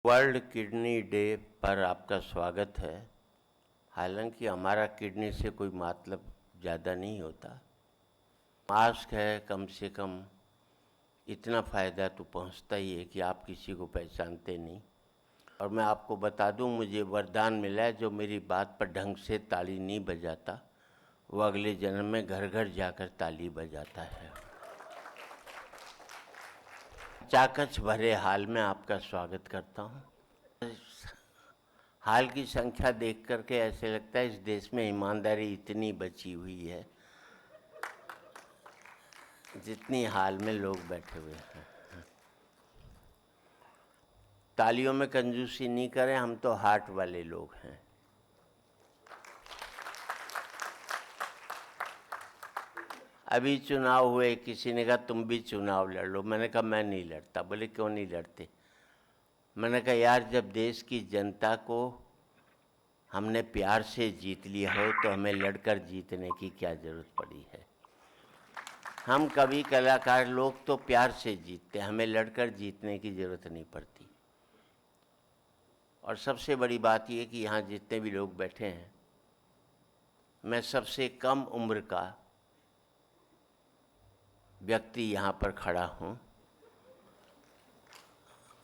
World kidney day पर आपका स्वागत है। हालांकि हमारा किडनी से कोई मतलब ज़्यादा नहीं होता। मास्क है, कम से कम इतना फ़ायदा तो पहुंचता ही है कि आप किसी को पहचानते नहीं। और मैं आपको बता दूं, मुझे वरदान मिला है, जो मेरी बात पर ढंग से ताली नहीं बजाता वो अगले जन्म में घर घर जाकर ताली बजाता है। चाकच भरे हाल में आपका स्वागत करता हूँ। हाल की संख्या देख करके ऐसे लगता है इस देश में ईमानदारी इतनी बची हुई है जितनी हाल में लोग बैठे हुए हैं। तालियों में कंजूसी नहीं करें, हम तो हार्ट वाले लोग हैं। अभी चुनाव हुए, किसी ने कहा तुम भी चुनाव लड़ लो। मैंने कहा मैं नहीं लड़ता। बोले क्यों नहीं लड़ते? मैंने कहा यार, जब देश की जनता को हमने प्यार से जीत लिया हो तो हमें लड़कर जीतने की क्या जरूरत पड़ी है। हम कवि कलाकार लोग तो प्यार से जीतते, हमें लड़कर जीतने की जरूरत नहीं पड़ती। और सबसे बड़ी बात यह कि यहाँ जितने भी लोग बैठे हैं, मैं सबसे कम उम्र का व्यक्ति यहाँ पर खड़ा हूँ।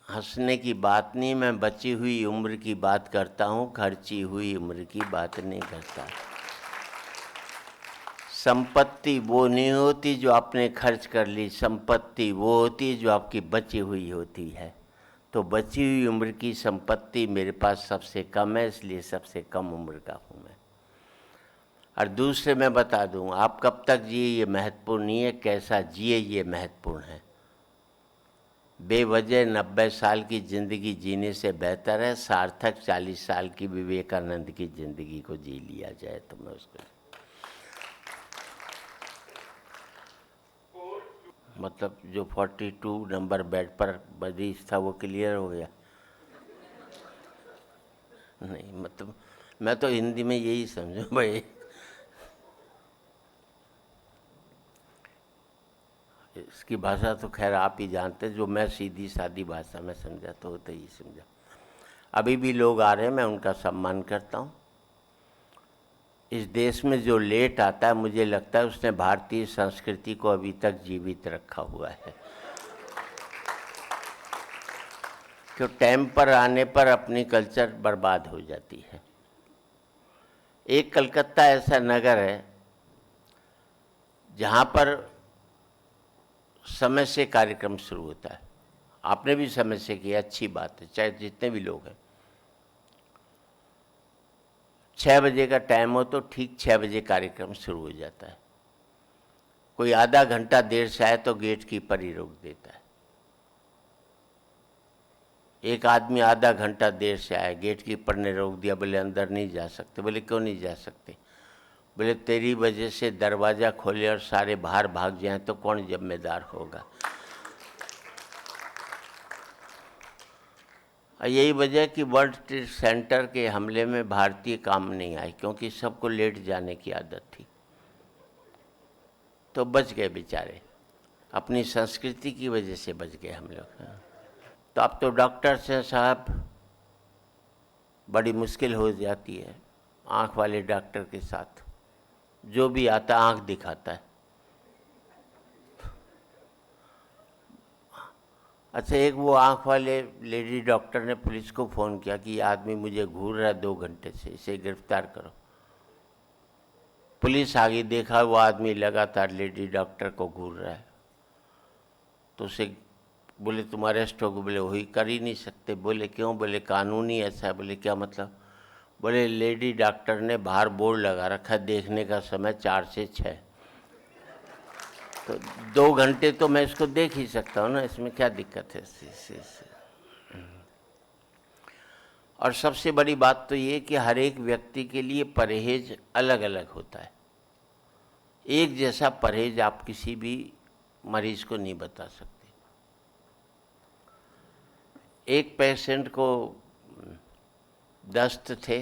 हंसने की बात नहीं, मैं बची हुई उम्र की बात करता हूँ, खर्ची हुई उम्र की बात नहीं करता। संपत्ति वो नहीं होती जो आपने खर्च कर ली, संपत्ति वो होती है जो आपकी बची हुई होती है। तो बची हुई उम्र की संपत्ति मेरे पास सबसे कम है, इसलिए सबसे कम उम्र का हूँ मैं। और दूसरे मैं बता दूँ, आप कब तक जिए ये महत्वपूर्ण नहीं है, कैसा जिए ये महत्वपूर्ण है। बेवजह 90 साल की ज़िंदगी जीने से बेहतर है सार्थक 40 साल की विवेकानंद की ज़िंदगी को जी लिया जाए। तो मैं उसको मतलब जो 42 नंबर बेड पर मरीज था वो क्लियर हो गया। नहीं मतलब मैं तो हिंदी में यही समझूं भाई। इसकी भाषा तो खैर आप ही जानते, जो मैं सीधी सादी भाषा में समझा तो ही समझा। अभी भी लोग आ रहे हैं, मैं उनका सम्मान करता हूँ। इस देश में जो लेट आता है, मुझे लगता है उसने भारतीय संस्कृति को अभी तक जीवित रखा हुआ है। क्यों टाइम पर आने पर अपनी कल्चर बर्बाद हो जाती है। एक कलकत्ता ऐसा नगर है जहाँ पर समय से कार्यक्रम शुरू होता है। आपने भी समय से किया, अच्छी बात है, चाहे जितने भी लोग हैं। 6 बजे का टाइम हो तो ठीक 6 बजे कार्यक्रम शुरू हो जाता है। कोई आधा घंटा देर से आए तो गेट कीपर ही रोक देता है। एक आदमी आधा घंटा देर से आया, गेट कीपर ने रोक दिया, बोले अंदर नहीं जा सकते। बोले क्यों नहीं जा सकते? बोले तेरी वजह से दरवाज़ा खोले और सारे बाहर भाग जाएं तो कौन जिम्मेदार होगा। यही वजह कि वर्ल्ड ट्रेड सेंटर के हमले में भारतीय काम नहीं आए, क्योंकि सबको लेट जाने की आदत थी। तो बच गए बेचारे, अपनी संस्कृति की वजह से बच गए हम लोग। तो अब तो डॉक्टर्स हैं साहब, बड़ी मुश्किल हो जाती है आँख वाले डॉक्टर के साथ। जो भी आता आँख दिखाता है। अच्छा, एक वो आँख वाले लेडी डॉक्टर ने पुलिस को फ़ोन किया कि ये आदमी मुझे घूर रहा है 2 घंटे से, इसे गिरफ्तार करो। पुलिस आ गई, देखा वो आदमी लगातार लेडी डॉक्टर को घूर रहा है। तो उसे बोले तुम अरेस्ट हो गए। बोले वही कर ही नहीं सकते। बोले क्यों? बोले कानून ही ऐसा है। बोले क्या मतलब? बोले लेडी डॉक्टर ने बाहर बोर्ड लगा रखा, देखने का समय 4 से 6। तो 2 घंटे तो मैं इसको देख ही सकता हूँ ना, इसमें क्या दिक्कत है? और सबसे बड़ी बात तो ये कि हर एक व्यक्ति के लिए परहेज अलग अलग होता है। एक जैसा परहेज आप किसी भी मरीज को नहीं बता सकते। एक पेशेंट को दस्त थे,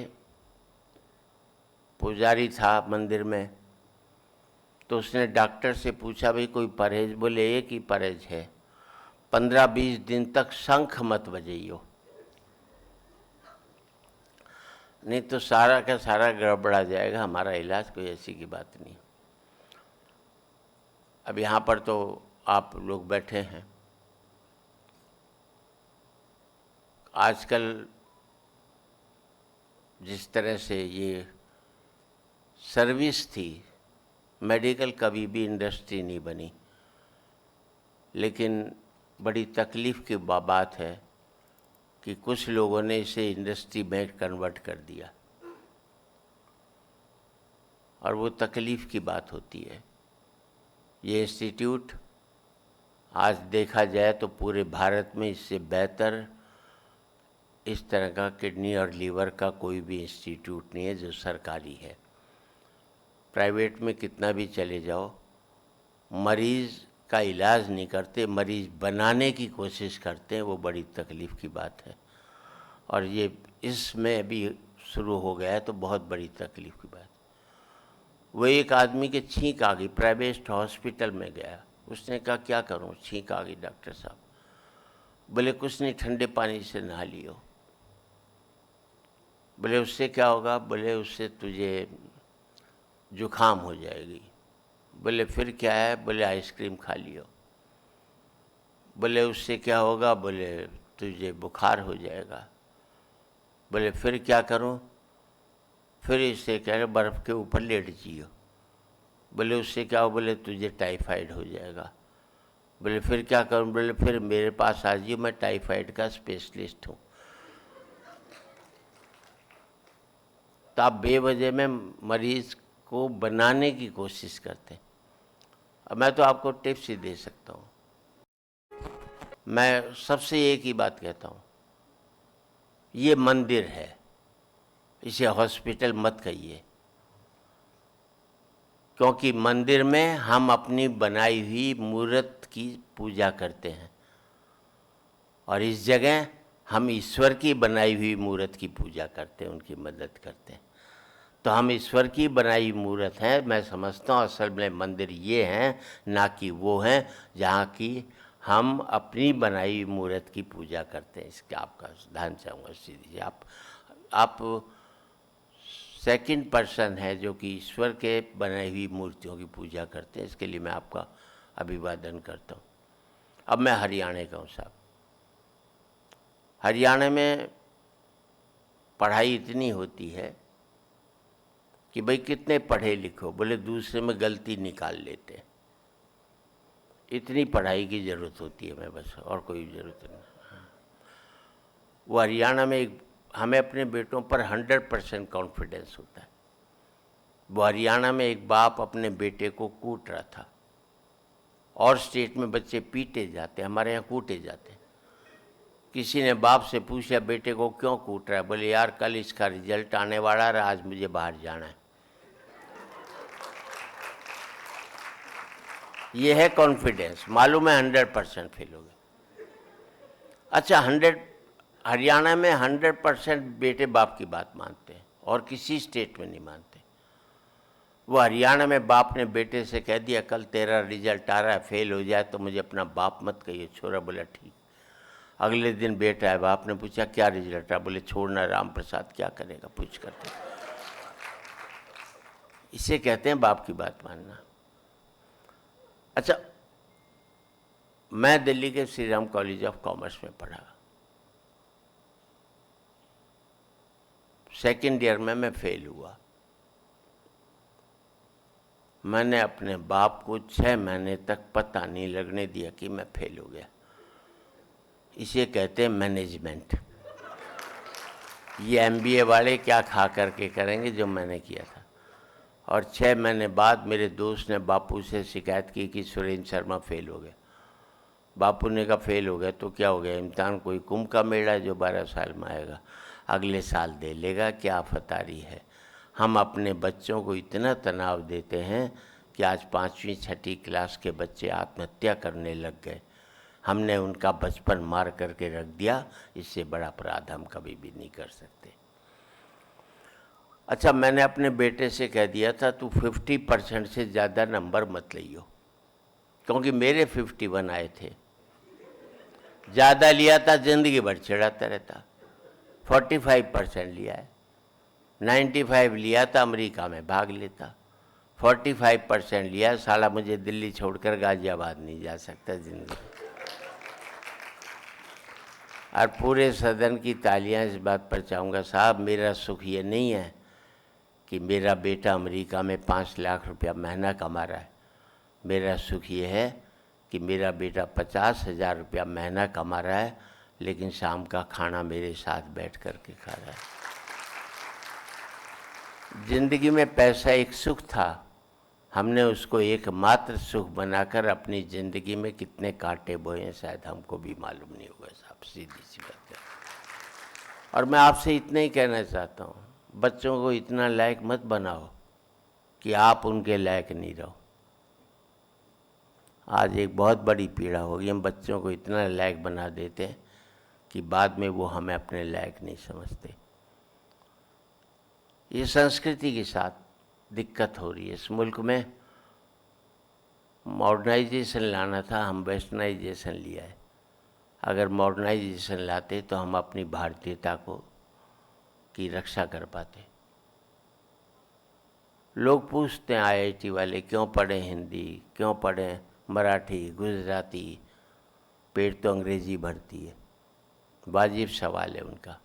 पुजारी था मंदिर में, तो उसने डॉक्टर से पूछा भाई कोई परहेज? बोले एक ही परहेज है, 15-20 दिन तक शंख मत बजाइयो। नहीं तो सारा का सारा गड़बड़ा जाएगा हमारा इलाज, कोई ऐसी की बात नहीं। अब यहाँ पर तो आप लोग बैठे हैं, आजकल जिस तरह से ये सर्विस थी, मेडिकल कभी भी इंडस्ट्री नहीं बनी, लेकिन बड़ी तकलीफ़ की बात है कि कुछ लोगों ने इसे इंडस्ट्री में कन्वर्ट कर दिया, और वो तकलीफ़ की बात होती है। ये इंस्टीट्यूट आज देखा जाए तो पूरे भारत में इससे बेहतर इस तरह का किडनी और लीवर का कोई भी इंस्टीट्यूट नहीं है जो सरकारी है। प्राइवेट में कितना भी चले जाओ, मरीज़ का इलाज नहीं करते, मरीज़ बनाने की कोशिश करते हैं, वो बड़ी तकलीफ़ की बात है। और ये इसमें भी शुरू हो गया है तो बहुत बड़ी तकलीफ़ की बात। वो एक आदमी के छींक आ गई, प्राइवेट हॉस्पिटल में गया, उसने कहा क्या करूं, छींक आ गई डॉक्टर साहब। बोले कुछ नहीं, ठंडे पानी से नहा लियो। बोले उससे क्या होगा? बोले उससे तुझे जुखाम हो जाएगी। बोले फिर क्या है? बोले आइसक्रीम खा लियो। बोले उससे क्या होगा? बोले तुझे बुखार हो जाएगा। बोले फिर क्या करूं? फिर इससे कह रहे बर्फ़ के ऊपर लेट जियो। बोले उससे क्या हो? बोले तुझे टाइफाइड हो जाएगा। बोले फिर क्या करूं? बोले फिर मेरे पास आ जाइए, मैं टाइफाइड का स्पेशलिस्ट हूँ। तो आप बेवजह में मरीज़ को बनाने की कोशिश करते हैं। अब मैं तो आपको टिप्स ही दे सकता हूँ। मैं सबसे एक ही बात कहता हूँ, ये मंदिर है, इसे हॉस्पिटल मत कहिए, क्योंकि मंदिर में हम अपनी बनाई हुई मूर्त की पूजा करते हैं, और इस जगह हम ईश्वर की बनाई हुई मूर्त की पूजा करते हैं, उनकी मदद करते हैं। तो हम ईश्वर की बनाई मूर्त हैं, मैं समझता हूँ असल में मंदिर ये हैं, ना कि वो हैं जहाँ की हम अपनी बनाई मूर्त की पूजा करते हैं। इसका आपका ध्यान चाहूँगा सीधी। आप सेकंड पर्सन है जो कि ईश्वर के बनाई हुई मूर्तियों की पूजा करते हैं, इसके लिए मैं आपका अभिवादन करता हूँ। अब मैं हरियाणा का हूँ साहब। हरियाणा में पढ़ाई इतनी होती है कि भाई कितने पढ़े लिखो, बोले दूसरे में गलती निकाल लेते हैं। इतनी पढ़ाई की ज़रूरत होती है, मैं बस, और कोई ज़रूरत नहीं। वो हरियाणा में हमें अपने बेटों पर 100% कॉन्फिडेंस होता है। वो हरियाणा में एक बाप अपने बेटे को कूट रहा था, और स्टेट में बच्चे पीटे जाते, हमारे यहाँ कूटे जाते। किसी ने बाप से पूछा बेटे को क्यों कूट रहा है? बोले यार कल इसका रिजल्ट आने वाला है, आज मुझे बाहर जाना है। ये है कॉन्फिडेंस। मालूम है 100% फेल हो गए। अच्छा, हरियाणा में 100% बेटे बाप की बात मानते हैं, और किसी स्टेट में नहीं मानते। वो हरियाणा में बाप ने बेटे से कह दिया कल तेरा रिजल्ट आ रहा है, फेल हो जाए तो मुझे अपना बाप मत कहिए। छोरा बोला ठीक। अगले दिन बेटा है, बाप ने पूछा क्या रिजल्ट है? बोले छोड़ना, राम प्रसाद क्या करेगा, पूछ करते। इसे कहते हैं बाप की बात मानना। अच्छा, मैं दिल्ली के Shri Ram college of commerce में पढ़ा। सेकेंड ईयर में मैं फेल हुआ। मैंने अपने बाप को 6 महीने तक पता नहीं लगने दिया कि मैं फेल हो गया। इसे कहते हैं मैनेजमेंट। ये एमबीए वाले क्या खा करके करेंगे जो मैंने किया था। और 6 महीने बाद मेरे दोस्त ने बापू से शिकायत की कि सुरेंद्र शर्मा फेल हो गया। बापू ने कहा फेल हो गया तो क्या हो गया, इम्तिहान कोई कुंभ का मेला है जो 12 साल में आएगा, अगले साल दे लेगा, क्या फतारी है। हम अपने बच्चों को इतना तनाव देते हैं कि आज 5वीं 6ठी क्लास के बच्चे आत्महत्या करने लग गए। हमने उनका बचपन मार करके रख दिया, इससे बड़ा अपराध हम कभी भी नहीं कर सकते। अच्छा, मैंने अपने बेटे से कह दिया था तू 50% से ज़्यादा नंबर मत लियो, क्योंकि मेरे 51 आए थे। ज़्यादा लिया था ज़िंदगी भर चिढ़ाता रहता। 45% लिया है। 95 लिया था अमेरिका में भाग लेता, 45% लिया, साला मुझे दिल्ली छोड़कर गाजियाबाद नहीं जा सकता जिंदगी। और पूरे सदन की तालियां इस बात पर चाहूँगा, साहब मेरा सुख ये नहीं है कि मेरा बेटा अमेरिका में 5 लाख रुपया महीना कमा रहा है। मेरा सुख ये है कि मेरा बेटा 50,000 रुपया महीना कमा रहा है, लेकिन शाम का खाना मेरे साथ बैठ कर के खा रहा है। जिंदगी में पैसा एक सुख था, हमने उसको एकमात्र सुख बनाकर अपनी ज़िंदगी में कितने कांटे बोए हैं शायद हमको भी मालूम नहीं होगा साहब, सीधी सी बात है। और मैं आपसे इतना ही कहना चाहता हूँ, बच्चों को इतना लायक मत बनाओ कि आप उनके लायक नहीं रहो। आज एक बहुत बड़ी पीड़ा होगी, हम बच्चों को इतना लायक बना देते हैं कि बाद में वो हमें अपने लायक नहीं समझते। ये संस्कृति के साथ दिक्कत हो रही है इस मुल्क में। मॉडर्नाइजेशन लाना था, हम वेस्टर्नाइजेशन लिया है। अगर मॉडर्नाइजेशन लाते तो हम अपनी भारतीयता को की रक्षा कर पाते। लोग पूछते हैं आईआईटी वाले, क्यों पढ़े हिंदी, क्यों पढ़े मराठी, गुजराती, पेट तो अंग्रेजी भरती है। वाजिब सवाल है उनका।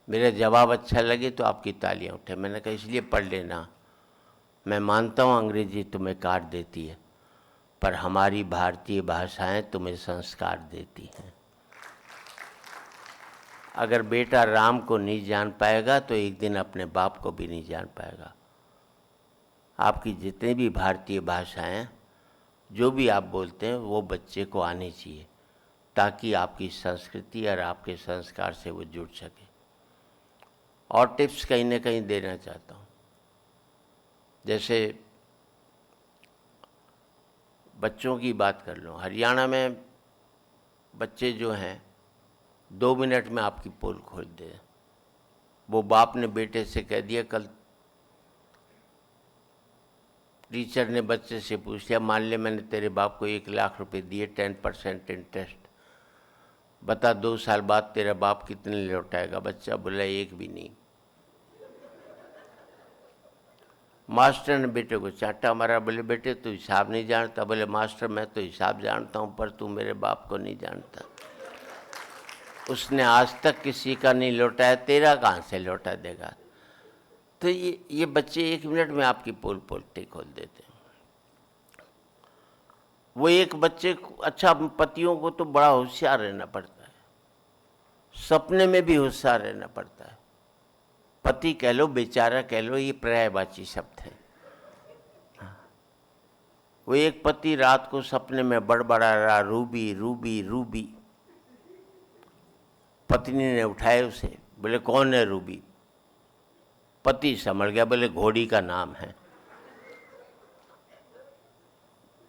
मेरा जवाब अच्छा लगे तो आपकी तालियां उठे। मैंने कहा इसलिए पढ़ लेना, मैं मानता हूँ अंग्रेजी तुम्हें काट देती है, पर हमारी भारतीय भाषाएं तुम्हें संस्कार देती हैं। अगर बेटा राम को नहीं जान पाएगा तो एक दिन अपने बाप को भी नहीं जान पाएगा। आपकी जितनी भी भारतीय भाषाएं, जो भी आप बोलते हैं, वो बच्चे को आनी चाहिए, ताकि आपकी संस्कृति और आपके संस्कार से वो जुड़ सके। और टिप्स कहीं ना कहीं देना चाहता हूँ। जैसे बच्चों की बात कर लो, हरियाणा में बच्चे जो हैं 2 मिनट में आपकी पोल खोल दे। वो बाप ने बेटे से कह दिया, कल टीचर ने बच्चे से पूछ लिया, मान ले मैंने तेरे बाप को 1 लाख रुपए दिए, 10% इंटरेस्ट, बता 2 साल बाद तेरा बाप कितने लौटाएगा? बच्चा बोला 1 भी नहीं। मास्टर ने बेटे को चाटा मारा, बोले बेटे तू हिसाब नहीं जानता। बोले मास्टर मैं तो हिसाब जानता हूँ, पर तू मेरे बाप को नहीं जानता। उसने आज तक किसी का नहीं लौटाया, तेरा कहाँ से लौटा देगा? तो ये बच्चे 1 मिनट में आपकी पोल पोल्टी खोल देते हैं। वो एक बच्चे अच्छा, पतियों को तो बड़ा होशियार रहना पड़ता है, सपने में भी होशियार रहना पड़ता है। पति कह लो, बेचारा कह लो, ये पर्यायवाची शब्द है। वो एक पति रात को सपने में बड़बड़ा रहा, रूबी रूबी रूबी। पत्नी ने उठाए उसे, बोले कौन है रूबी? पति समझ गया, बोले घोड़ी का नाम है।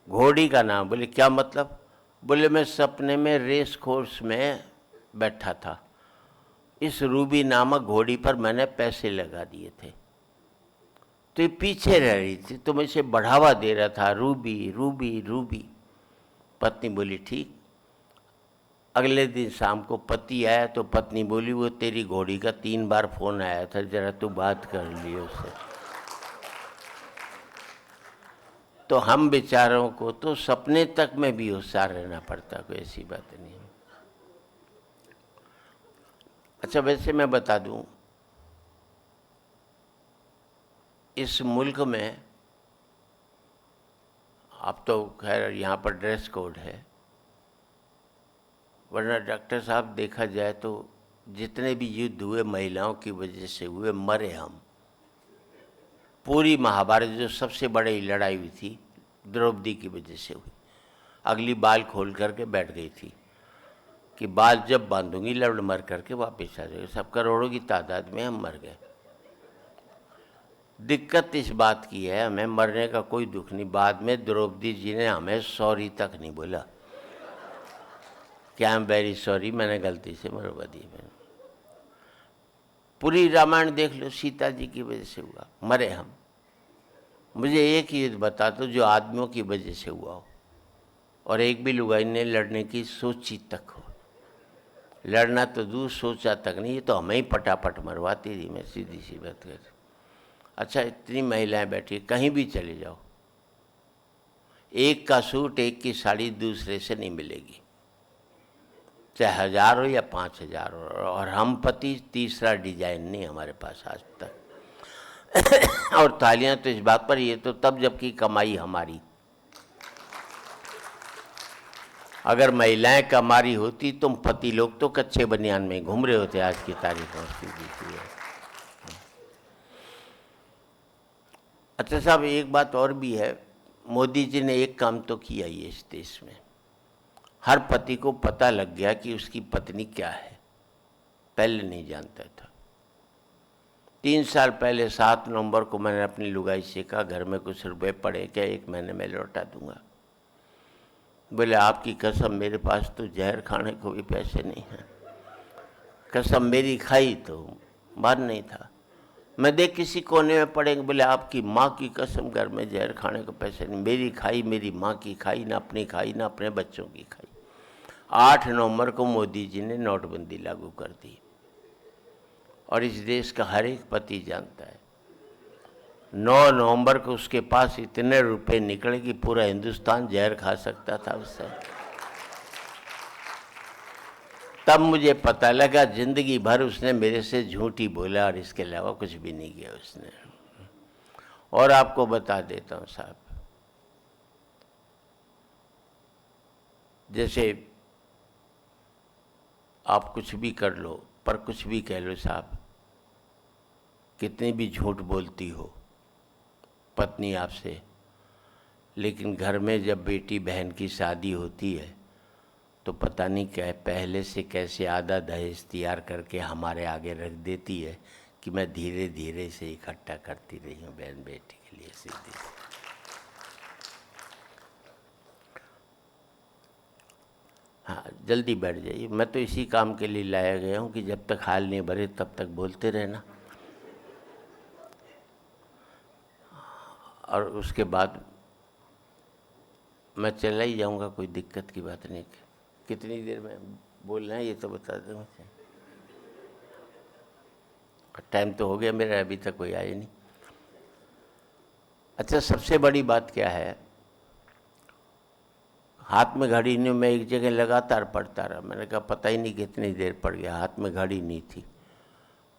घोड़ी का नाम? बोले क्या मतलब? बोले मैं सपने में रेस कोर्स में बैठा था, इस रूबी नामक घोड़ी पर मैंने पैसे लगा दिए थे, तो ये पीछे रह रही थी, तो मैं इसे बढ़ावा दे रहा था, रूबी रूबी रूबी। पत्नी बोली ठीक। अगले दिन शाम को पति आया तो पत्नी बोली वो तेरी घोड़ी का 3 बार फोन आया था, जरा तू बात कर लियो उससे। तो हम बेचारों को तो सपने तक में भी होशियार रहना पड़ता, कोई ऐसी बात नहीं है। अच्छा वैसे मैं बता दूं, इस मुल्क में अब तो खैर यहाँ पर ड्रेस कोड है, वरना डॉक्टर साहब देखा जाए तो जितने भी युद्ध हुए महिलाओं की वजह से हुए, मरे हम। पूरी महाभारत जो सबसे बड़ी लड़ाई हुई थी, द्रौपदी की वजह से हुई। अगली बाल खोल करके बैठ गई थी कि बाल जब बांधूंगी लड़ मर करके वापस आ जाएगा। सब करोड़ों की तादाद में हम मर गए। दिक्कत इस बात की है, हमें मरने का कोई दुख नहीं। बाद में द्रौपदी जी ने हमें सॉरी तक नहीं बोला कि आई एम वेरी सॉरी, मैंने गलती से मरवा दी। मैंने पूरी रामायण देख लो, सीता जी की वजह से हुआ, मरे हम। मुझे एक ही बता दो जो आदमियों की वजह से हुआ हो और एक भी लुगाई ने लड़ने की सोची तक हो। लड़ना तो दूर, सोचा तक नहीं, ये तो हमें ही पटापट मरवाती थी। मैं सीधी सी बात कर, अच्छा इतनी महिलाएं बैठी, कहीं भी चले जाओ, एक का सूट एक की साड़ी दूसरे से नहीं मिलेगी, चाहे 1000 हो या 5000 हो, और हम पति तीसरा डिजाइन नहीं हमारे पास आज तक। और तालियां तो इस बात पर, ये तो तब जबकि कमाई हमारी। अगर महिलाएं कमारी होती, तुम पति लोग तो कच्चे बनियान में घूम रहे होते आज की तारीख में। अच्छा साहब, एक बात और भी है, मोदी जी ने एक काम तो किया ही इस देश में, हर पति को पता लग गया कि उसकी पत्नी क्या है, पहले नहीं जानता था। 3 साल पहले 7 नवंबर को मैंने अपनी लुगाई से कहा, घर में कुछ रुपए पड़े क्या, 1 महीने में लौटा दूंगा। बोले आपकी कसम, मेरे पास तो जहर खाने को भी पैसे नहीं हैं। कसम मेरी खाई तो बात नहीं था, मैं देख किसी कोने में पड़ेंगे। बोले आपकी माँ की कसम, घर में जहर खाने को पैसे नहीं, मेरी खाई, मेरी माँ की खाई, ना अपनी खाई ना अपने बच्चों की खाई। 8 नवंबर को मोदी जी ने नोटबंदी लागू कर दी, और इस देश का हर एक पति जानता है 9 नवंबर को उसके पास इतने रुपए निकले कि पूरा हिंदुस्तान जहर खा सकता था उससे। तब मुझे पता लगा जिंदगी भर उसने मेरे से झूठ ही बोला और इसके अलावा कुछ भी नहीं किया उसने। और आपको बता देता हूँ साहब, जैसे आप कुछ भी कर लो, पर कुछ भी कह लो साहब, कितनी भी झूठ बोलती हो पत्नी आपसे, लेकिन घर में जब बेटी बहन की शादी होती है तो पता नहीं क्या पहले से कैसे आधा दहेज तैयार करके हमारे आगे रख देती है कि मैं धीरे धीरे से इकट्ठा करती रही हूँ बहन बेटी के लिए सीधी। हाँ, जल्दी बैठ जाइए, मैं तो इसी काम के लिए लाया गया हूँ कि जब तक हाल नहीं भरे तब तक बोलते रहना, और उसके बाद मैं चला ही जाऊँगा, कोई दिक्कत की बात नहीं। कितनी देर में बोलना है ये तो बता दो मुझे, टाइम तो हो गया मेरा, अभी तक कोई आया नहीं। अच्छा, सबसे बड़ी बात क्या है, हाथ में घड़ी नहीं, मैं एक जगह लगातार पढ़ता रहा, मैंने कहा पता ही नहीं कितनी देर पड़ गया, हाथ में घड़ी नहीं थी।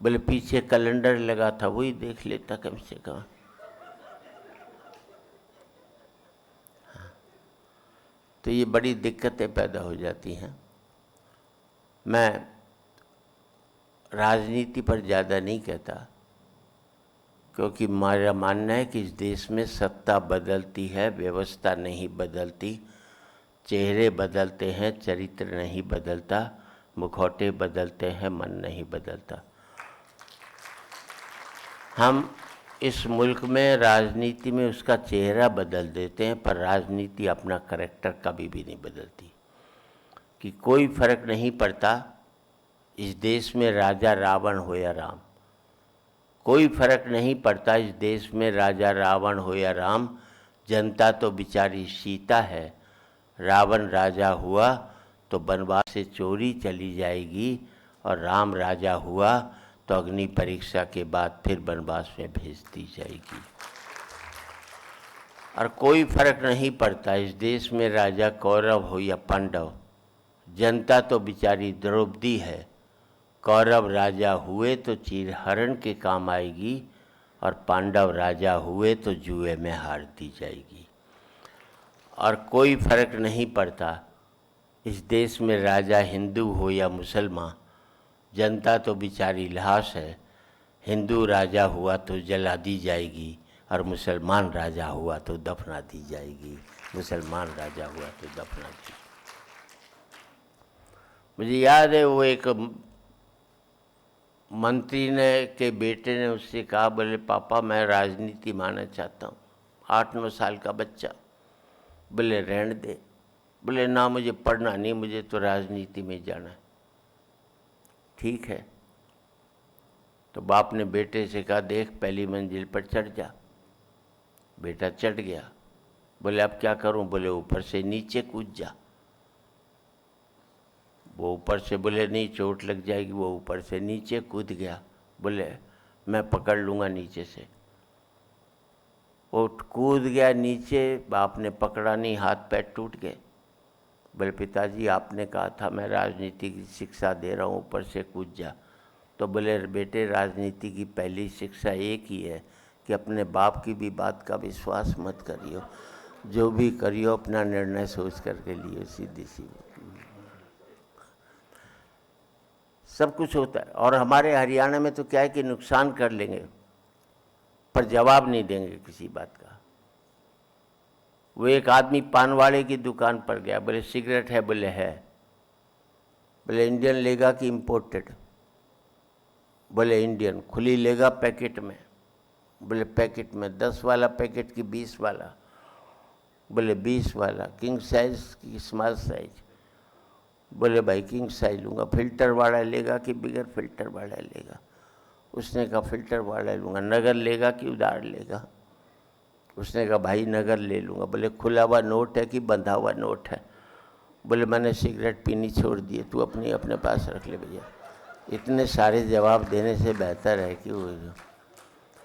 बोले पीछे कैलेंडर लगा था, वही देख लेता कम से कम। तो ये बड़ी दिक्कतें पैदा हो जाती हैं। मैं राजनीति पर ज़्यादा नहीं कहता, क्योंकि मेरा मानना है कि इस देश में सत्ता बदलती है, व्यवस्था नहीं बदलती। चेहरे बदलते हैं, चरित्र नहीं बदलता, मुखौटे बदलते हैं, मन नहीं बदलता। हम इस मुल्क में राजनीति में उसका चेहरा बदल देते हैं, पर राजनीति अपना करैक्टर कभी भी नहीं बदलती। कि कोई फर्क नहीं पड़ता इस देश में राजा रावण हो या राम, कोई फर्क नहीं पड़ता इस देश में राजा रावण हो या राम। जनता तो बेचारी सीता है, रावण राजा हुआ तो वनवास से चोरी चली जाएगी, और राम राजा हुआ तो अग्नि परीक्षा के बाद फिर वनवास में भेज दी जाएगी। और कोई फर्क नहीं पड़ता इस देश में राजा कौरव हो या पांडव, जनता तो बेचारी द्रौपदी है, कौरव राजा हुए तो चीरहरण के काम आएगी, और पांडव राजा हुए तो जुए में हार दी जाएगी। और कोई फर्क नहीं पड़ता इस देश में राजा हिंदू हो या मुसलमान, जनता तो बेचारी लाश है, हिंदू राजा हुआ तो जला दी जाएगी, और मुसलमान राजा हुआ तो दफना दी जाएगी, मुसलमान राजा हुआ तो दफना दी। मुझे याद है वो एक मंत्री ने के बेटे ने उससे कहा, बोले पापा मैं राजनीति में आना चाहता हूँ। 8-9 साल का बच्चा। बोले रहने दे। बोले ना मुझे पढ़ना नहीं, मुझे तो राजनीति में जाना है। ठीक है, तो बाप ने बेटे से कहा देख पहली मंजिल पर चढ़ जा। बेटा चढ़ गया। बोले अब क्या करूं? बोले ऊपर से नीचे कूद जा। वो ऊपर से बोले नहीं चोट लग जाएगी, वो ऊपर से नीचे कूद गया, बोले मैं पकड़ लूँगा नीचे से। वो कूद गया नीचे, बाप ने पकड़ा नहीं, हाथ पैर टूट गए। बोले पिताजी आपने कहा था मैं राजनीति की शिक्षा दे रहा हूँ, ऊपर से कूद जा। तो बोले बेटे राजनीति की पहली शिक्षा एक ही है कि अपने बाप की भी बात का विश्वास मत करियो, जो भी करियो अपना निर्णय सोच करके लियो, सीधी सी सब कुछ होता है। और हमारे हरियाणा में तो क्या है कि नुकसान कर लेंगे पर जवाब नहीं देंगे किसी बात का। वो एक आदमी पान वाले की दुकान पर गया, बोले सिगरेट है, बोले है, बोले इंडियन लेगा कि इम्पोर्टेड, बोले इंडियन। खुली लेगा पैकेट में, बोले पैकेट में 10 वाला पैकेट की 20 वाला, बोले 20 वाला। किंग साइज की स्मॉल साइज, बोले भाई किंग साइज लूँगा। फिल्टर वाला लेगा कि बिगर फिल्टर वाला लेगा? उसने कहा फिल्टर वाला लूँगा। नगर लेगा कि उधार लेगा? उसने कहा भाई नगर ले लूँगा। बोले खुला हुआ नोट है कि बंधा हुआ नोट है? बोले मैंने सिगरेट पीनी छोड़ दी है, तू अपने पास रख ले भैया। इतने सारे जवाब देने से बेहतर है कि वो।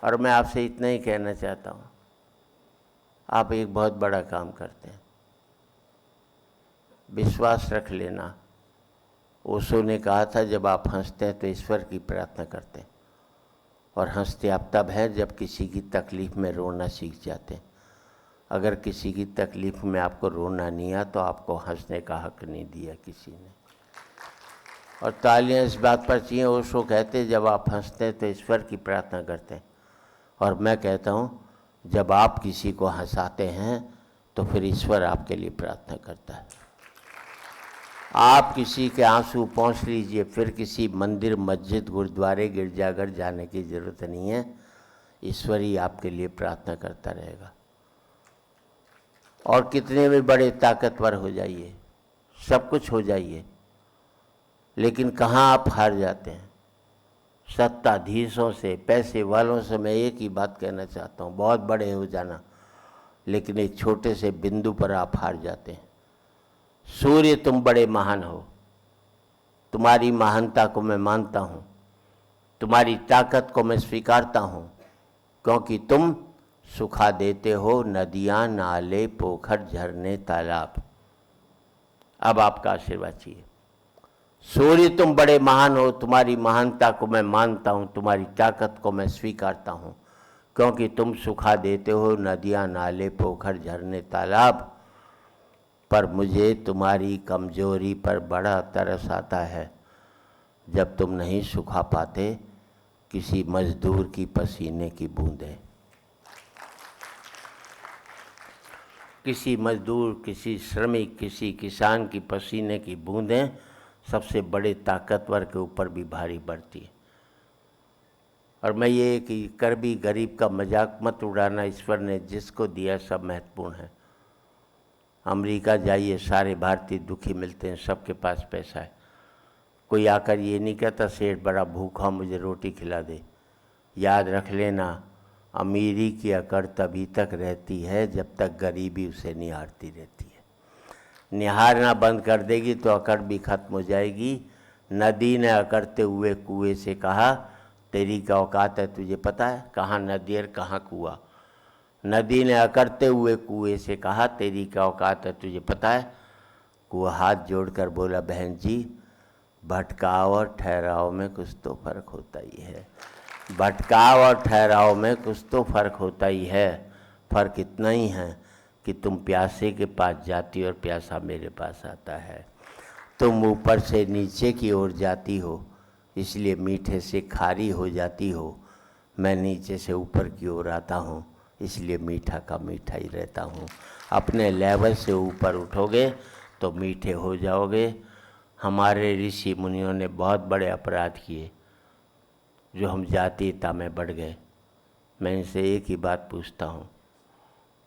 और मैं आपसे इतना ही कहना चाहता हूँ, आप एक बहुत बड़ा काम करते हैं, विश्वास रख लेना। ओशो ने कहा था जब आप हंसते हैं तो ईश्वर की प्रार्थना करते हैं, और हंसते आप तब हैं जब किसी की तकलीफ़ में रोना सीख जाते हैं। अगर किसी की तकलीफ़ में आपको रोना नहीं आया तो आपको हंसने का हक नहीं दिया किसी ने। और तालियां इस बात पर चाहिए। ओशो कहते जब आप हंसते हैं तो ईश्वर की प्रार्थना करते हैं, और मैं कहता हूँ जब आप किसी को हंसाते हैं तो फिर ईश्वर आपके लिए प्रार्थना करता है। आप किसी के आंसू पोंछ लीजिए, फिर किसी मंदिर मस्जिद गुरुद्वारे गिरजाघर जाने की ज़रूरत नहीं है, ईश्वर ही आपके लिए प्रार्थना करता रहेगा। और कितने भी बड़े ताकतवर हो जाइए, सब कुछ हो जाइए, लेकिन कहाँ आप हार जाते हैं? सत्ताधीशों से, पैसे वालों से मैं एक ही बात कहना चाहता हूँ, बहुत बड़े हो जाना, लेकिन एक छोटे से बिंदु पर आप हार जाते हैं। सूर्य तुम बड़े महान हो, तुम्हारी महानता को मैं मानता हूँ, तुम्हारी ताकत को मैं स्वीकारता हूँ, क्योंकि तुम सुखा देते हो नदियाँ नाले पोखर झरने तालाब। अब आपका आशीर्वाद चाहिए। सूर्य तुम बड़े महान हो, तुम्हारी महानता को मैं मानता हूँ, तुम्हारी ताकत को मैं स्वीकारता हूँ, क्योंकि तुम सुखा देते हो नदियाँ नाले पोखर झरने तालाब। पर मुझे तुम्हारी कमजोरी पर बड़ा तरस आता है जब तुम नहीं सुखा पाते किसी मजदूर की पसीने की बूंदें। किसी मजदूर, किसी श्रमिक, किसी किसान की पसीने की बूंदें सबसे बड़े ताकतवर के ऊपर भी भारी पड़ती है। और मैं ये कि कभी गरीब का मजाक मत उड़ाना, ईश्वर ने जिसको दिया सब महत्वपूर्ण है। अमेरिका जाइए, सारे भारतीय दुखी मिलते हैं, सबके पास पैसा है। कोई आकर ये नहीं कहता सेठ बड़ा भूखा मुझे रोटी खिला दे। याद रख लेना, अमीरी की अकड़ तभी तक रहती है जब तक गरीबी उसे निहारती रहती है। निहारना बंद कर देगी तो अकड़ भी खत्म हो जाएगी। नदी ने अकड़ते हुए कुएं से कहा तेरी क्या औकात है, तुझे पता है कहाँ नदी और कहाँ कुआं? नदी ने अकड़ते हुए कुएं से कहा तेरी क्या औकात है, तुझे पता है? कुआं हाथ जोड़कर बोला बहन जी, भटकाव और ठहराव में कुछ तो फर्क होता ही है। भटकाव और ठहराव में कुछ तो फर्क होता ही है। फर्क इतना ही है कि तुम प्यासे के पास जाती और प्यासा मेरे पास आता है। तुम ऊपर से नीचे की ओर जाती हो, इसलिए मीठे से खारी हो जाती हो। मैं नीचे से ऊपर की ओर आता हूँ, इसलिए मीठा का मीठा ही रहता हूँ। अपने लेवल से ऊपर उठोगे तो मीठे हो जाओगे। हमारे ऋषि मुनियों ने बहुत बड़े अपराध किए जो हम जातीयता में बढ़ गए। मैं इनसे एक ही बात पूछता हूँ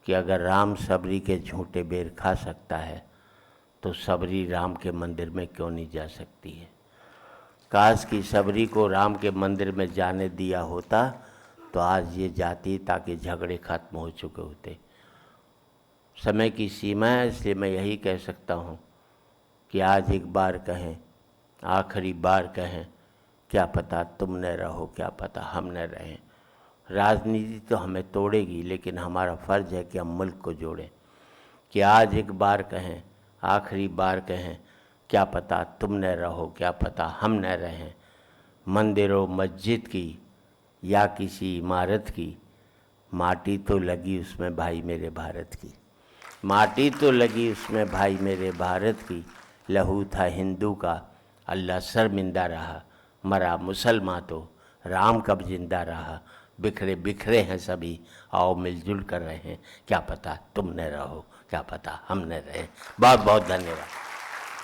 कि अगर राम सबरी के झूठे बेर खा सकता है तो सबरी राम के मंदिर में क्यों नहीं जा सकती है? काश की सबरी को राम के मंदिर में जाने दिया होता तो आज ये जातीयता के झगड़े खत्म हो चुके होते। समय की सीमा है, इसलिए मैं यही कह सकता हूँ कि आज एक बार कहें आखिरी बार कहें, क्या पता तुम न रहो, क्या पता हम न रहें। राजनीति तो हमें तोड़ेगी, लेकिन हमारा फ़र्ज़ है कि हम मुल्क को जोड़ें। कि आज एक बार कहें, आखिरी बार कहें, क्या पता तुम न रहो, क्या पता हम न रहें। मंदिरों मस्जिद की या किसी इमारत की, माटी तो लगी उसमें भाई मेरे भारत की। माटी तो लगी उसमें भाई मेरे भारत की। लहू था हिंदू का, अल्लाह शर्मिंदा रहा। मरा मुसलमान तो राम कब जिंदा रहा। बिखरे बिखरे हैं सभी, आओ मिलजुल कर रहें। क्या पता तुम न रहो, क्या पता हम न रहें। बहुत बहुत धन्यवाद।